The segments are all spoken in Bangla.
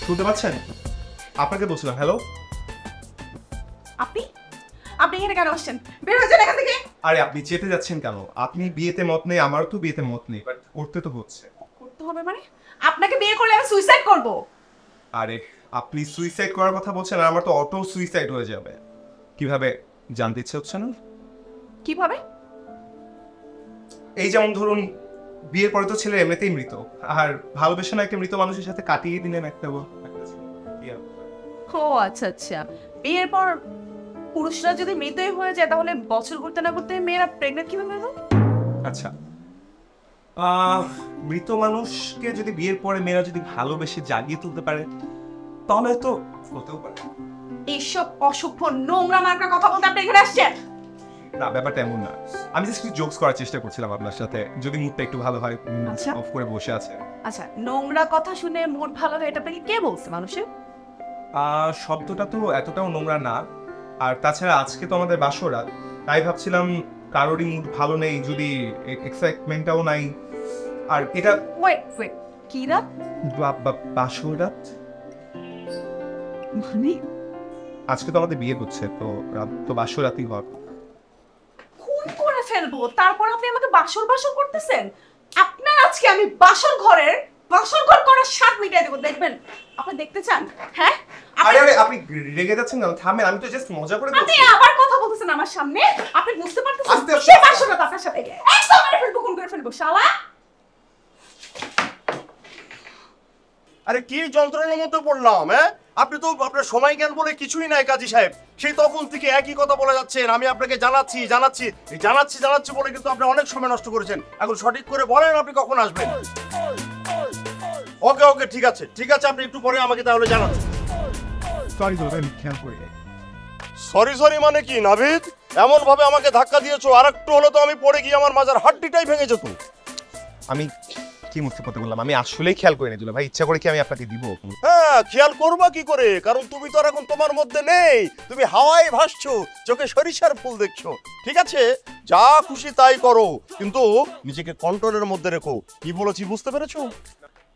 শুনতে পাচ্ছেন? আপনাকে বলছিলাম। হ্যালো, আপনি আপনি এখানে কেন আসছেন? বের হয়ে যান এখান থেকে। আরে আপনি চেতে যাচ্ছেন কেন? আপনি বিয়েতে মত নেই, আমারও তো বিয়েতে মত নেই, বাট করতে তো হচ্ছে। করতে হবে মানে? আপনাকে বিয়ে করলে আমি সুইসাইড করব। আরে আপনি সুইসাইড করার কথা বলছেন, আর আমার তো অটো সুইসাইড হয়ে যাবে। কিভাবে জানতে ইচ্ছে হচ্ছে না? কিভাবে? এই যেমন ধরুন, বিয়ের পরে তো ছেলে এমনিতেই মৃত, আর ভালোবেসে না একটা মৃত মানুষের সাথে কাটিয়ে দিলেন একটা ও আচ্ছা আচ্ছা, বিয়ের পর পুরুষরা যদি মৃতই হয়ে যায় তাহলে বছর ঘুরতে না ঘুরতে মেয়েরা প্রেগনেন্ট কিভাবে হলো? আচ্ছা, মৃত মানুষকে যদি বিয়ের পরে মেয়েরা যদি ভালোবেসে জাগিয়ে তুলতে পারে তাহলে তো হতেও পারে। এইসব অসভ্য নোংরা মার্কা কথা বলতে আপনি এখানে আসছেন? না, ব্যাপারটা এমন না। আমি জাস্ট একটু জোকস করার চেষ্টা করছিলাম আপনার সাথে, যদি মুডটা একটু ভালো হয়। আচ্ছা। অফ করে বসে আছে। আচ্ছা, নোংরা কথা শুনে মুড ভালো হয় এটা আপনাকে কে বলছে মানুষের? শব্দটা তো এতটাও নোংরা না, আর তাছাড়া আজকে তো আমাদের বাসরাত, তাই ভাবছিলাম কারোরই মুড ভালো নেই, যদি এক্সাইটমেন্টটাও নাই। আর এটা ওয়েট কি রাত? বাসরাত মানে আজকে তো আমাদের বিয়ে হচ্ছে, তো রাত তো বাসরাতই হয়। খুন করে ফেলবো, তারপর আপনি আমাকে বাসর বাসর করতেছেন? আপনার আজকে আমি বাসর ঘর করার স্বাদ মিটাই দেবো, দেখবেন। আপনি দেখতে চান? হ্যাঁ, আরে আরে আপনি রেগে যাচ্ছেন কেন? থামেন, আমি তো জাস্ট মজা করে আপনি বলছি। আবার কথা বলতেছেন আমার সামনে। আপনি বুঝতে পারতেছেন আস্তে আস্তে সে বাসর রাত আপনার সাথে একদম মেরে ফেলবো, খুন করে ফেলবো শালা। আরে কি যন্ত্রণার মধ্যে পড়লাম, হ্যাঁ? আপনি তো আপনার সময় জ্ঞান বলে কিছুই নাই কাজী সাহেব। সেই তখন থেকে একই কথা বলে যাচ্ছেন, আমি আপনাকে জানাচ্ছি বলে কিন্তু আপনি অনেক সময় নষ্ট করেছেন। এখন সঠিক করে বলেন আপনি কখন আসবেন। ওকে ঠিক আছে, আপনি একটু পরে আমাকে তাহলে জানাচ্ছেন। সরি তো, আমি খেয়াল করি। সরি মানে কি নাভিদ? এমন ভাবে আমাকে ধাক্কা দিয়েছো, আর একটু হলো তো আমি পড়ে গিয়ে আমার মাজার হাড্ডিটাই ভেঙে যেত। আমি কি মুখে কথা বললাম? আমি আসলেই খেয়াল করি না দুলা ভাই, ইচ্ছা করে কি আমি আপনাকে দিব? হ্যাঁ, খেয়াল করবা কি করে? কারণ তুমি তো আর এখন তোমার মধ্যে নেই, তুমি হাওয়ায় ভাসছো, চোখে সরিষার ফুল দেখছো। ঠিক আছে, যা খুশি তাই করো, কিন্তু নিজেকে কন্ট্রোলের মধ্যে রেখো। কি বলেছি বুঝতে পেরেছো?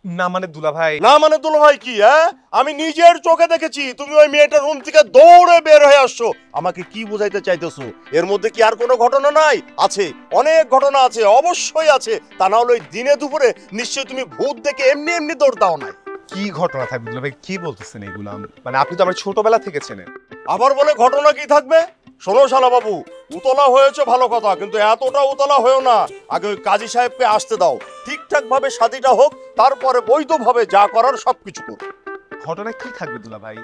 না মানে দুলা ভাই, না মানে দুলো ভাই কি? হ্যাঁ, আমি নিজের চোখে দেখেছি তুমি ওই মেয়েটার রুম থেকে দৌড়ে বের হয়ে আসছো। আমাকে কি বোঝাইতে চাইতেছো? এর মধ্যে কি আর কোনো ঘটনা নাই? আছে, অনেক ঘটনা আছে, অবশ্যই আছে। তা না হলে ওই দিনে দুপুরে নিশ্চয়ই তুমি ভূত দেখে এমনি দৌড় দাও নাই। কি ঘটনা থাকবে দুলা ভাই? কি বলতেছেন এগুলো? মানে আপনি তো আমার ছোটবেলা থেকে চেনেন। আবার বলে ঘটনা কি থাকবে? শোনো শালা বাবু, উতলা হয়েছে ভালো কথা, কিন্তু এতটা উতলা হয়েও না। আগে ওই কাজী সাহেবকে আসতে দাও, ঠিকঠাক ভাবে শাদিটা হোক, তারপরে বৈধভাবে যা করার সবকিছু করো। ঘটনা কি থাকবে দুলা ভাই?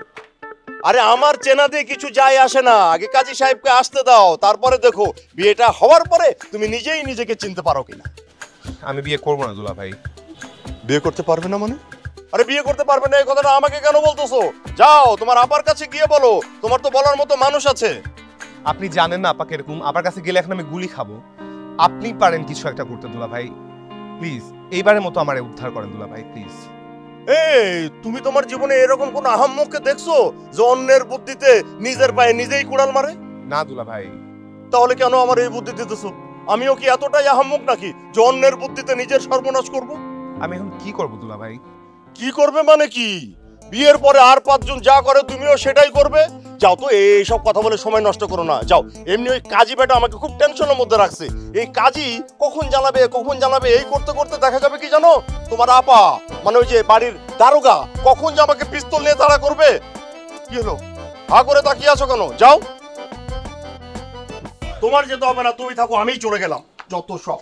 আরে আমার চেনা দিয়ে কিছু যায় আসে না, আগে কাজী সাহেবকে আসতে দাও, তারপরে দেখো বিয়েটা হওয়ার পরে তুমি নিজেই নিজেকে চিনতে পারো কিনা। আমি বিয়ে করবো না দুলা ভাই। বিয়ে করতে পারবে না মানে? আরে বিয়ে করতে পারবে না এই কথাটা আমাকে কেন বলতেছো? যাও তোমার আপার কাছে গিয়ে বলো, তোমার তো বলার মতো মানুষ আছে। আপনি জানেন না আপাকে এরকম, আপার কাছে গেলে এখন আমি গুলি খাবো। আপনি পারেন কিছু একটা করতে দুলা ভাই, প্লিজ এইবারের মতো আমারে উদ্ধার করেন দুলা ভাই, প্লিজ। এই তুমি তোমার জীবনে এরকম কোন আহাম্মককে দেখছো যে অন্যের বুদ্ধিতে নিজের পায়ে নিজেই কুড়াল মারে? না দুলা ভাই। তাহলে কেন আমার এই বুদ্ধি দিতেছো? আমিও কি এতটাই আহাম্মক নাকি যে অন্যের বুদ্ধিতে নিজের সর্বনাশ করব? আমি এখন কি করবো দুলা ভাই? কি করবে মানে কি? বিয়ের পরে আর 5 জন যা করে তুমিও সেটাই করবে। যাও তো, এইসব কথা বলে সময় নষ্ট করো না, যাও। এমনি ওই কাজী বেটা আমাকে খুব টেনশনের মধ্যে রাখছে। এই কাজী কখন জ্বালাবে এই করতে করতে দেখা যাবে কি জানো, তোমার আপা মানে ওই যে বাড়ির দারোগা কখন যে আমাকে পিস্তল নিয়ে তাড়া করবে। কি হলো, হা করে তাকিয়ে আছো কেন? যাও, তোমার যেতে হবে না, তুমি থাকো, আমিই চলে গেলাম, যত সব।